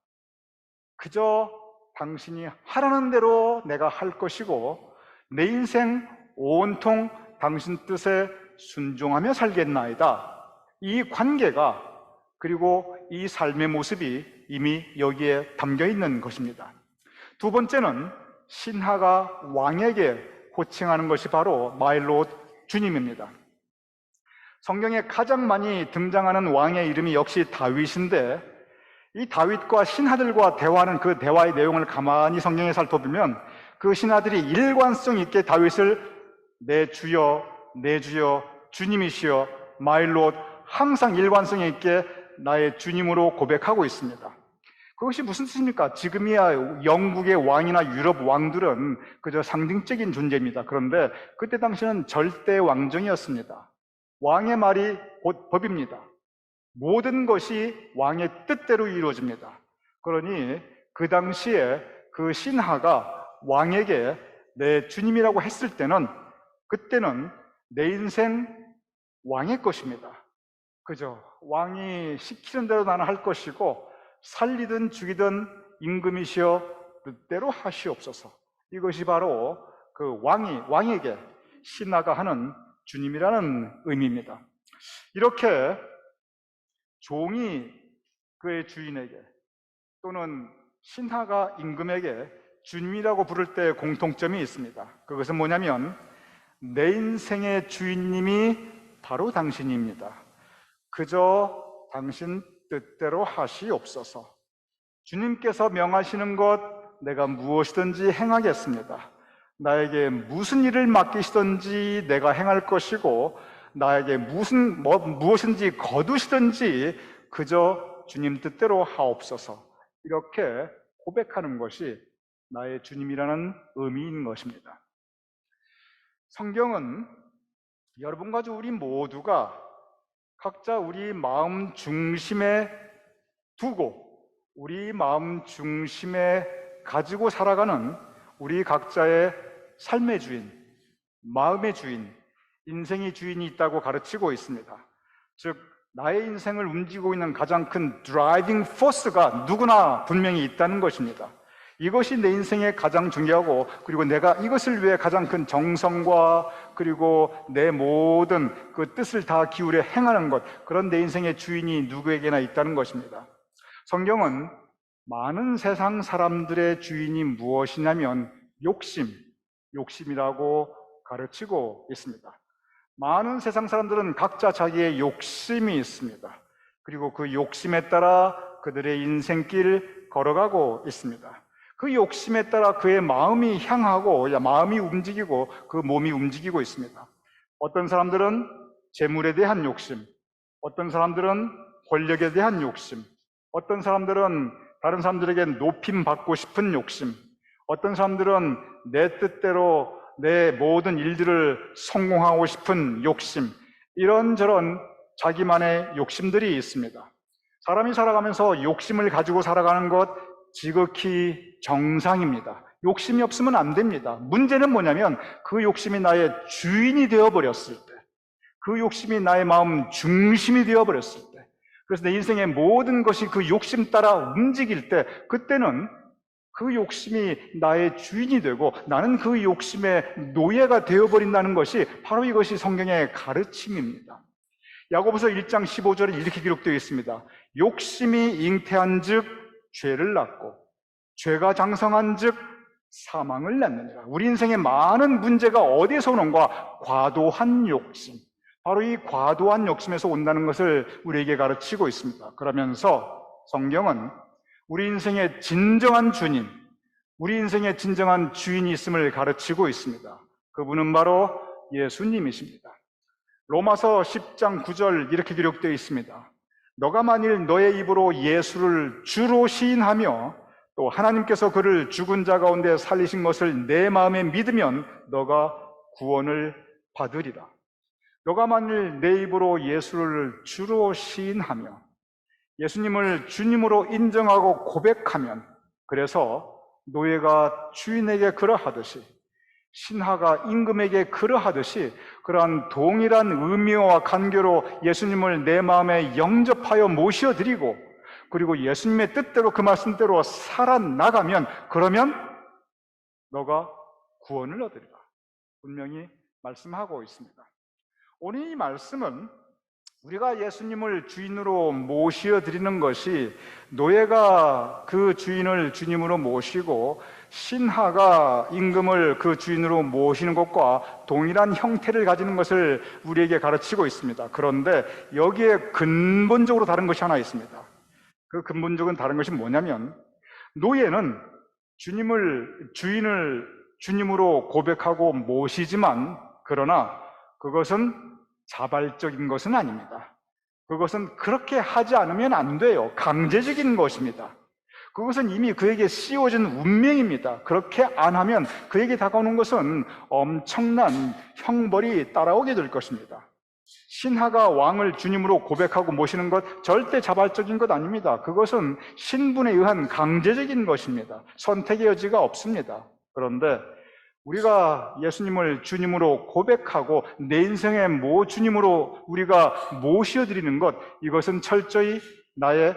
그저 당신이 하라는 대로 내가 할 것이고 내 인생 온통 당신 뜻에 순종하며 살겠나이다. 이 관계가 그리고 이 삶의 모습이 이미 여기에 담겨 있는 것입니다. 두 번째는 신하가 왕에게 호칭하는 것이 바로 마이 로드, 주님입니다. 성경에 가장 많이 등장하는 왕의 이름이 역시 다윗인데 이 다윗과 신하들과 대화하는 그 대화의 내용을 가만히 성경에 살펴보면 그 신하들이 일관성 있게 다윗을 내 주여, 내 주여, 주님이시여, 마이 로드 항상 일관성 있게 나의 주님으로 고백하고 있습니다. 그것이 무슨 뜻입니까? 지금이야 영국의 왕이나 유럽 왕들은 그저 상징적인 존재입니다. 그런데 그때 당시는 절대 왕정이었습니다. 왕의 말이 곧 법입니다. 모든 것이 왕의 뜻대로 이루어집니다. 그러니 그 당시에 그 신하가 왕에게 내 주님이라고 했을 때는 그때는 내 인생 왕의 것입니다. 그죠? 왕이 시키는 대로 나는 할 것이고 살리든 죽이든 임금이시여 뜻대로 하시옵소서. 이것이 바로 그 왕에게 신하가 하는 주님이라는 의미입니다. 이렇게 종이 그의 주인에게 또는 신하가 임금에게 주님이라고 부를 때 공통점이 있습니다. 그것은 뭐냐면 내 인생의 주인님이 바로 당신입니다. 그저 당신 뜻대로 하시옵소서. 주님께서 명하시는 것 내가 무엇이든지 행하겠습니다. 나에게 무슨 일을 맡기시든지 내가 행할 것이고 나에게 무엇인지 거두시든지 그저 주님 뜻대로 하옵소서. 이렇게 고백하는 것이 나의 주님이라는 의미인 것입니다. 성경은 여러분과 우리 모두가 각자 우리 마음 중심에 두고 우리 마음 중심에 가지고 살아가는 우리 각자의 삶의 주인, 마음의 주인, 인생의 주인이 있다고 가르치고 있습니다. 즉 나의 인생을 움직이고 있는 가장 큰 드라이빙 포스가 누구나 분명히 있다는 것입니다. 이것이 내 인생에 가장 중요하고 그리고 내가 이것을 위해 가장 큰 정성과 그리고 내 모든 그 뜻을 다 기울여 행하는 것, 그런 내 인생의 주인이 누구에게나 있다는 것입니다. 성경은 많은 세상 사람들의 주인이 무엇이냐면 욕심이라고 가르치고 있습니다. 많은 세상 사람들은 각자 자기의 욕심이 있습니다. 그리고 그 욕심에 따라 그들의 인생길 걸어가고 있습니다. 그 욕심에 따라 그의 마음이 향하고 마음이 움직이고 그 몸이 움직이고 있습니다. 어떤 사람들은 재물에 대한 욕심, 어떤 사람들은 권력에 대한 욕심, 어떤 사람들은 다른 사람들에게 높임 받고 싶은 욕심, 어떤 사람들은 내 뜻대로 내 모든 일들을 성공하고 싶은 욕심, 이런저런 자기만의 욕심들이 있습니다. 사람이 살아가면서 욕심을 가지고 살아가는 것 지극히 정상입니다. 욕심이 없으면 안 됩니다. 문제는 뭐냐면 그 욕심이 나의 주인이 되어버렸을 때, 그 욕심이 나의 마음 중심이 되어버렸을 때, 그래서 내 인생의 모든 것이 그 욕심 따라 움직일 때, 그때는 그 욕심이 나의 주인이 되고 나는 그 욕심의 노예가 되어버린다는 것이 바로 이것이 성경의 가르침입니다. 야고보서 1장 15절에 이렇게 기록되어 있습니다. 욕심이 잉태한 즉 죄를 낳고 죄가 장성한 즉 사망을 낳느니라. 우리 인생의 많은 문제가 어디에서 오는가? 과도한 욕심. 바로 이 과도한 욕심에서 온다는 것을 우리에게 가르치고 있습니다. 그러면서 성경은 우리 인생의 진정한 주님, 우리 인생의 진정한 주인이 있음을 가르치고 있습니다. 그분은 바로 예수님이십니다. 로마서 10장 9절 이렇게 기록되어 있습니다. 너가 만일 너의 입으로 예수를 주로 시인하며 또 하나님께서 그를 죽은 자 가운데 살리신 것을 내 마음에 믿으면 너가 구원을 받으리라. 너가 만일 내 입으로 예수를 주로 시인하며 예수님을 주님으로 인정하고 고백하면, 그래서 노예가 주인에게 그러하듯이 신하가 임금에게 그러하듯이 그러한 동일한 의미와 간교로 예수님을 내 마음에 영접하여 모셔드리고 그리고 예수님의 뜻대로 그 말씀대로 살아나가면, 그러면 너가 구원을 얻으리라 분명히 말씀하고 있습니다. 오늘 이 말씀은 우리가 예수님을 주인으로 모셔드리는 것이 노예가 그 주인을 주님으로 모시고 신하가 임금을 그 주인으로 모시는 것과 동일한 형태를 가지는 것을 우리에게 가르치고 있습니다. 그런데 여기에 근본적으로 다른 것이 하나 있습니다. 그 근본적인 다른 것이 뭐냐면, 노예는 주인을 주님으로 고백하고 모시지만, 그러나 그것은 자발적인 것은 아닙니다. 그것은 그렇게 하지 않으면 안 돼요. 강제적인 것입니다. 그것은 이미 그에게 씌워진 운명입니다. 그렇게 안 하면 그에게 다가오는 것은 엄청난 형벌이 따라오게 될 것입니다. 신하가 왕을 주님으로 고백하고 모시는 것 절대 자발적인 것 아닙니다. 그것은 신분에 의한 강제적인 것입니다. 선택의 여지가 없습니다. 그런데 우리가 예수님을 주님으로 고백하고 내 인생의 주님으로 우리가 모셔드리는 것, 이것은 철저히 나의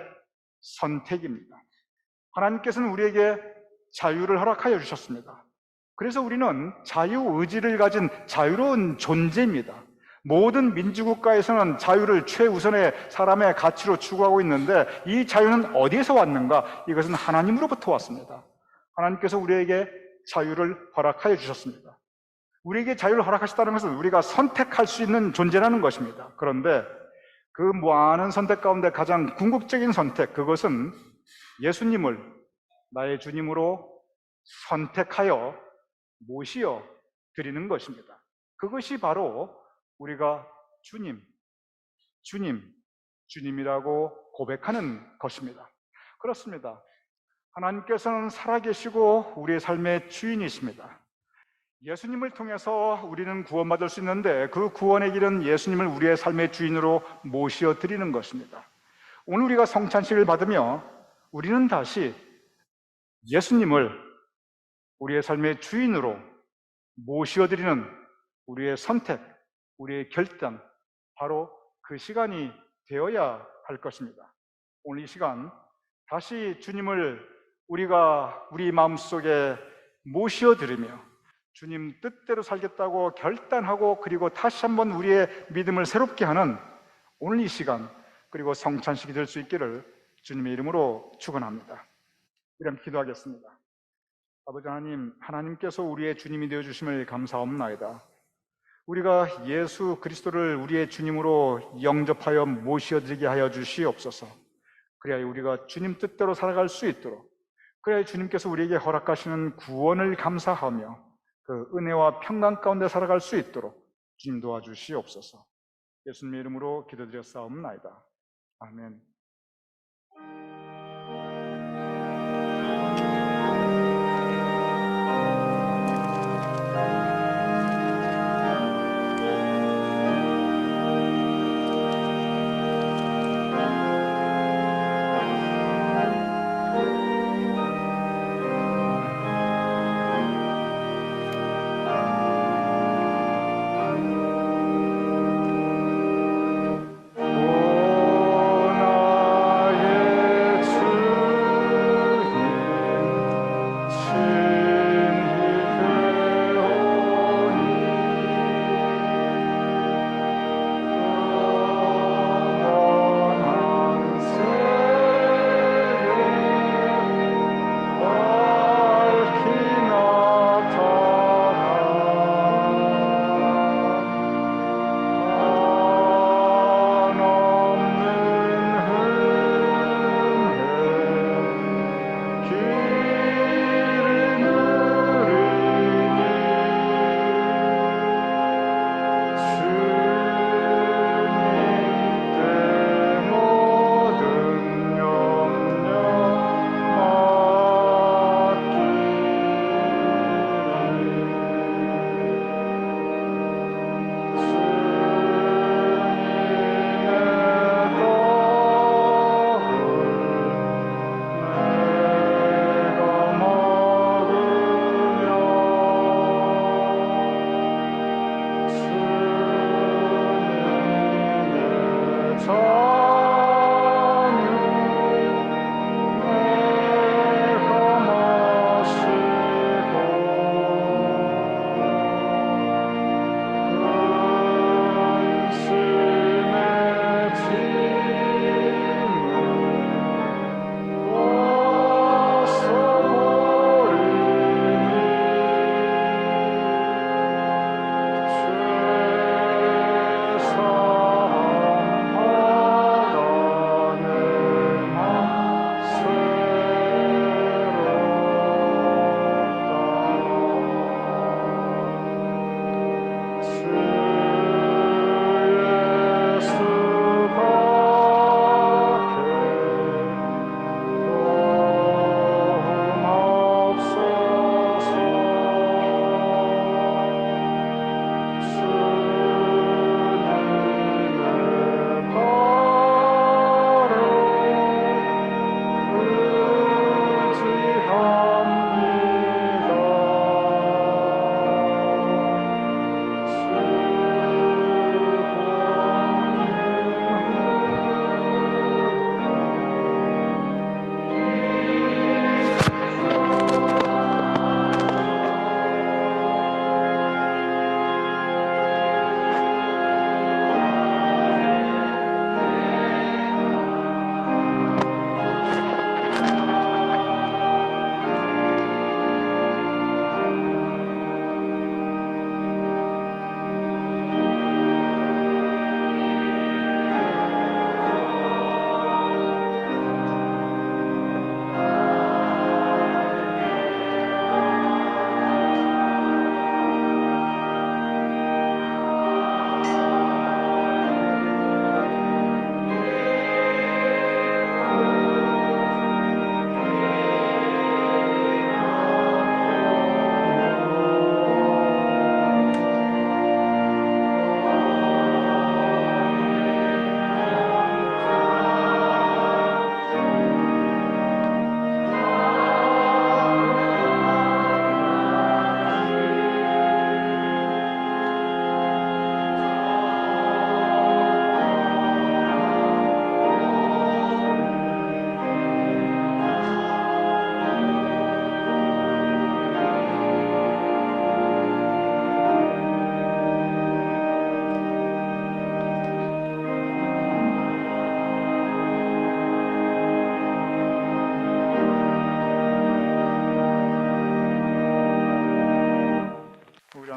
선택입니다. 하나님께서는 우리에게 자유를 허락하여 주셨습니다. 그래서 우리는 자유의지를 가진 자유로운 존재입니다. 모든 민주국가에서는 자유를 최우선의 사람의 가치로 추구하고 있는데, 이 자유는 어디에서 왔는가? 이것은 하나님으로부터 왔습니다. 하나님께서 우리에게 자유를 허락하여 주셨습니다. 우리에게 자유를 허락하셨다는 것은 우리가 선택할 수 있는 존재라는 것입니다. 그런데 그 많은 선택 가운데 가장 궁극적인 선택, 그것은 예수님을 나의 주님으로 선택하여 모시어 드리는 것입니다. 그것이 바로 우리가 주님이라고 고백하는 것입니다. 그렇습니다. 하나님께서는 살아계시고 우리의 삶의 주인이십니다. 예수님을 통해서 우리는 구원받을 수 있는데, 그 구원의 길은 예수님을 우리의 삶의 주인으로 모시어 드리는 것입니다. 오늘 우리가 성찬식을 받으며 우리는 다시 예수님을 우리의 삶의 주인으로 모시어 드리는 우리의 선택, 우리의 결단, 바로 그 시간이 되어야 할 것입니다. 오늘 이 시간 다시 주님을 우리가 우리 마음속에 모셔드리며 주님 뜻대로 살겠다고 결단하고, 그리고 다시 한번 우리의 믿음을 새롭게 하는 오늘 이 시간, 그리고 성찬식이 될 수 있기를 주님의 이름으로 축원합니다. 우리 함께 기도하겠습니다. 아버지 하나님, 하나님께서 우리의 주님이 되어주심을 감사합나이다. 우리가 예수 그리스도를 우리의 주님으로 영접하여 모셔드리게 하여 주시옵소서. 그래야 우리가 주님 뜻대로 살아갈 수 있도록, 그래야 주님께서 우리에게 허락하시는 구원을 감사하며 그 은혜와 평강 가운데 살아갈 수 있도록 주님 도와주시옵소서. 예수님의 이름으로 기도드렸사옵나이다. 아멘.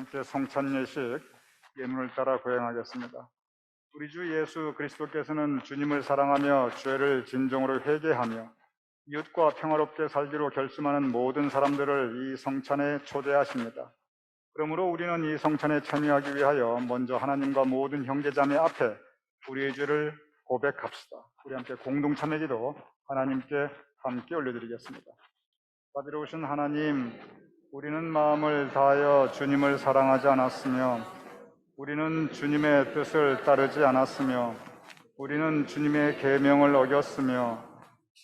함께 성찬 예식 예문을 따라 고행하겠습니다. 우리 주 예수 그리스도께서는 주님을 사랑하며 죄를 진정으로 회개하며 이웃과 평화롭게 살기로 결심하는 모든 사람들을 이 성찬에 초대하십니다. 그러므로 우리는 이 성찬에 참여하기 위하여 먼저 하나님과 모든 형제자매 앞에 우리의 죄를 고백합시다. 우리 함께 공동 참회기도 하나님께 함께 올려드리겠습니다. 자비로우신 하나님, 우리는 마음을 다하여 주님을 사랑하지 않았으며 우리는 주님의 뜻을 따르지 않았으며 우리는 주님의 계명을 어겼으며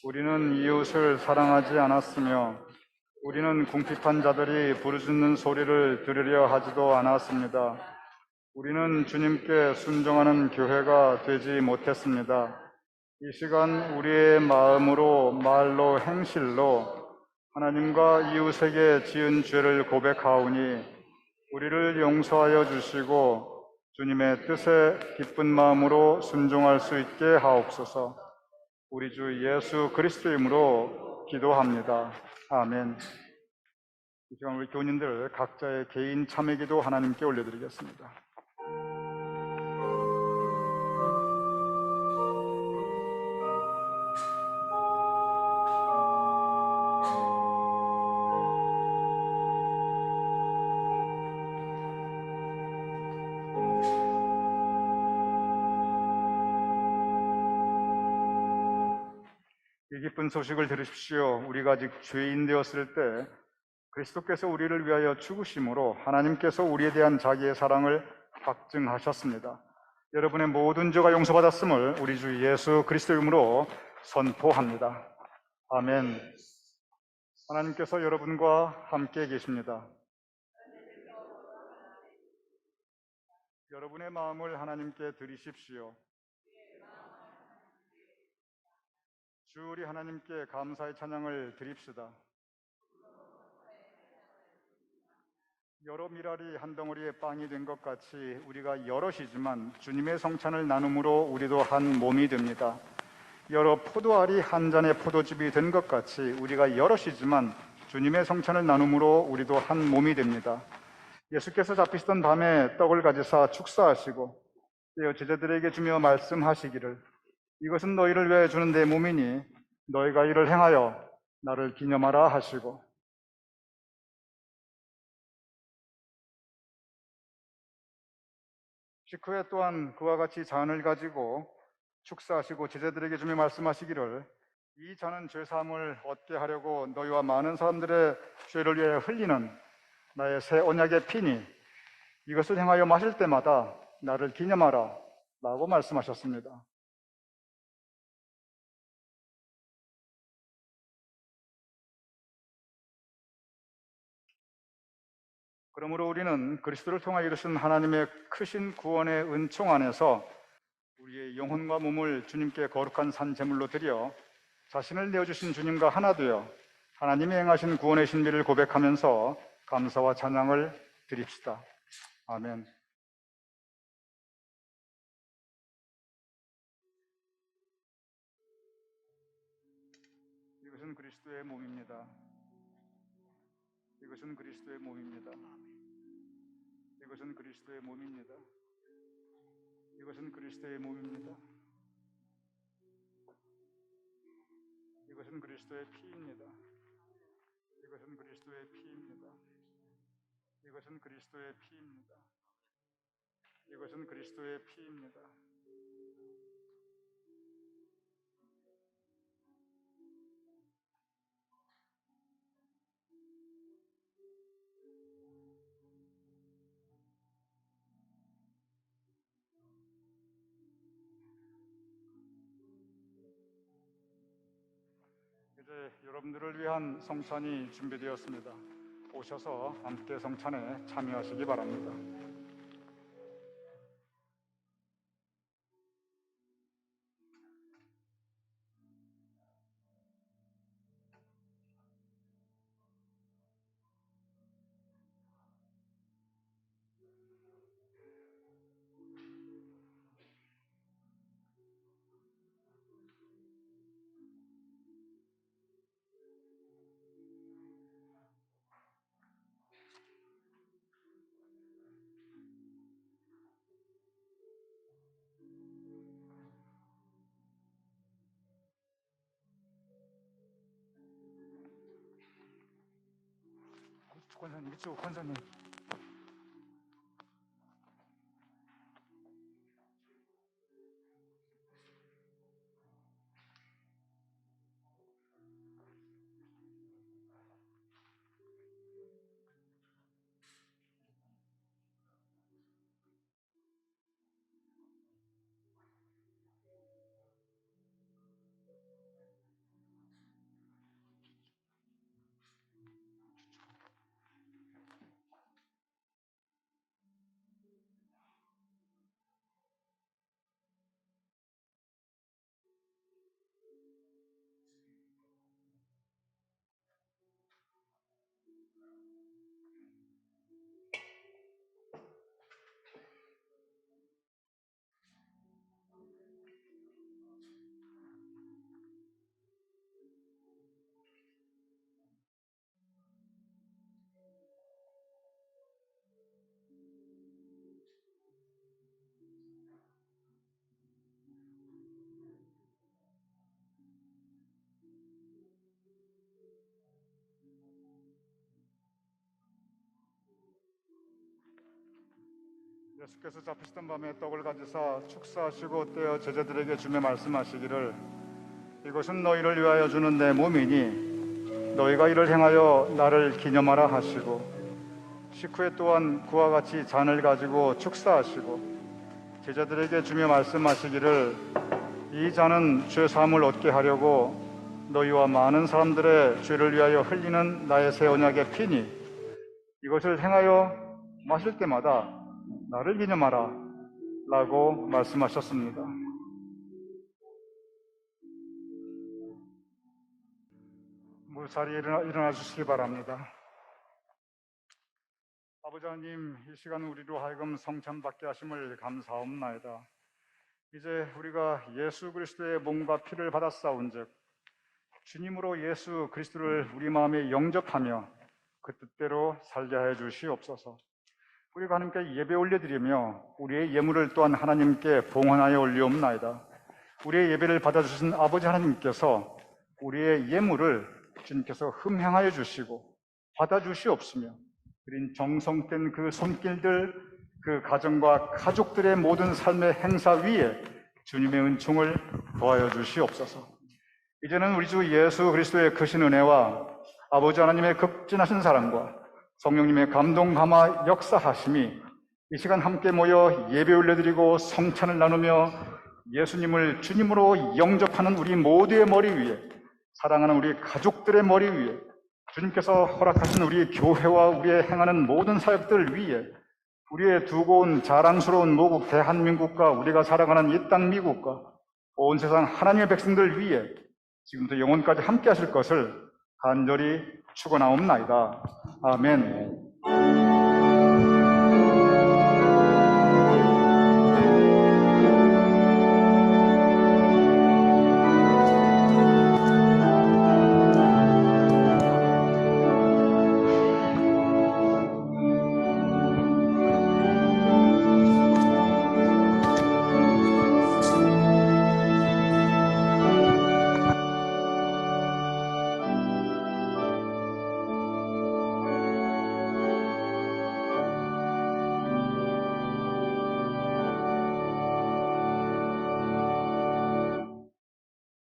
우리는 이웃을 사랑하지 않았으며 우리는 궁핍한 자들이 부르짖는 소리를 들으려 하지도 않았습니다. 우리는 주님께 순종하는 교회가 되지 못했습니다. 이 시간 우리의 마음으로, 말로, 행실로 하나님과 이웃에게 지은 죄를 고백하오니 우리를 용서하여 주시고 주님의 뜻에 기쁜 마음으로 순종할 수 있게 하옵소서. 우리 주 예수 그리스도 이름으로 기도합니다. 아멘. 이 시간 우리 교인들 각자의 개인 참회기도 하나님께 올려드리겠습니다. 이 기쁜 소식을 들으십시오. 우리가 아직 죄인 되었을 때 그리스도께서 우리를 위하여 죽으심으로 하나님께서 우리에 대한 자기의 사랑을 확증하셨습니다. 여러분의 모든 죄가 용서받았음을 우리 주 예수 그리스도 이름으로 선포합니다. 아멘. 하나님께서 여러분과 함께 계십니다. 여러분의 마음을 하나님께 드리십시오. 주 우리 하나님께 감사의 찬양을 드립시다. 여러 미랄이 한 덩어리의 빵이 된 것 같이 우리가 여럿이지만 주님의 성찬을 나눔으로 우리도 한 몸이 됩니다. 여러 포도알이 한 잔의 포도즙이 된 것 같이 우리가 여럿이지만 주님의 성찬을 나눔으로 우리도 한 몸이 됩니다. 예수께서 잡히시던 밤에 떡을 가지사 축사하시고 떼어 제자들에게 주며 말씀하시기를 이것은 너희를 위하여 주는 내 몸이니 너희가 이를 행하여 나를 기념하라 하시고 식후에 또한 그와 같이 잔을 가지고 축사하시고 제자들에게 주며 말씀하시기를 이 잔은 죄사함을 얻게 하려고 너희와 많은 사람들의 죄를 위해 흘리는 나의 새 언약의 피니 이것을 행하여 마실 때마다 나를 기념하라 라고 말씀하셨습니다. 그러므로 우리는 그리스도를 통하여 이루신 하나님의 크신 구원의 은총 안에서 우리의 영혼과 몸을 주님께 거룩한 산 제물로 드려 자신을 내어주신 주님과 하나 되어 하나님이 행하신 구원의 신비를 고백하면서 감사와 찬양을 드립시다. 아멘. 이것은 그리스도의 몸입니다. 이것은 그리스도의 몸입니다. 이것은 그리스도의 몸입니다. 이것은 그리스도의 몸입니다. 이것은 그리스도의 피입니다. 이것은 그리스도의 피입니다. 이것은 그리스도의 피입니다. 이것은 그리스도의 피입니다. 이제 여러분들을 위한 성찬이 준비되었습니다. 오셔서 함께 성찬에 참여하시기 바랍니다. 권사님, 이쪽 권사님. 예수께서 잡히시던 밤에 떡을 가지사 축사하시고 떼어 제자들에게 주며 말씀하시기를 이것은 너희를 위하여 주는 내 몸이니 너희가 이를 행하여 나를 기념하라 하시고 식후에 또한 그와 같이 잔을 가지고 축사하시고 제자들에게 주며 말씀하시기를 이 잔은 죄 사함을 얻게 하려고 너희와 많은 사람들의 죄를 위하여 흘리는 나의 새 언약의 피니 이것을 행하여 마실 때마다 나를 기념하라 라고 말씀하셨습니다. 물자리에 일어나 주시기 바랍니다. 아버지 하나님, 이 시간 우리로 하여금 성찬받게 하심을 감사옵나이다. 이제 우리가 예수 그리스도의 몸과 피를 받아 싸운즉 주님으로 예수 그리스도를 우리 마음에 영접하며 그 뜻대로 살게 하여 주시옵소서. 우리가 하나님께 예배 올려드리며 우리의 예물을 또한 하나님께 봉헌하여 올리옵나이다. 우리의 예배를 받아주신 아버지 하나님께서 우리의 예물을 주님께서 흠향하여 주시고 받아주시옵시며 그린 정성된 그 손길들, 그 가정과 가족들의 모든 삶의 행사 위에 주님의 은총을 더하여 주시옵소서. 이제는 우리 주 예수 그리스도의 크신 은혜와 아버지 하나님의 극진하신 사랑과 성령님의 감동 감화 역사하심이 이 시간 함께 모여 예배 올려드리고 성찬을 나누며 예수님을 주님으로 영접하는 우리 모두의 머리 위에, 사랑하는 우리 가족들의 머리 위에, 주님께서 허락하신 우리 교회와 우리의 행하는 모든 사역들 위에, 우리의 두고 온 자랑스러운 모국 대한민국과 우리가 살아가는 이 땅 미국과 온 세상 하나님의 백성들 위에 지금부터 영원까지 함께 하실 것을 간절히 축원하옵나이다. 아멘.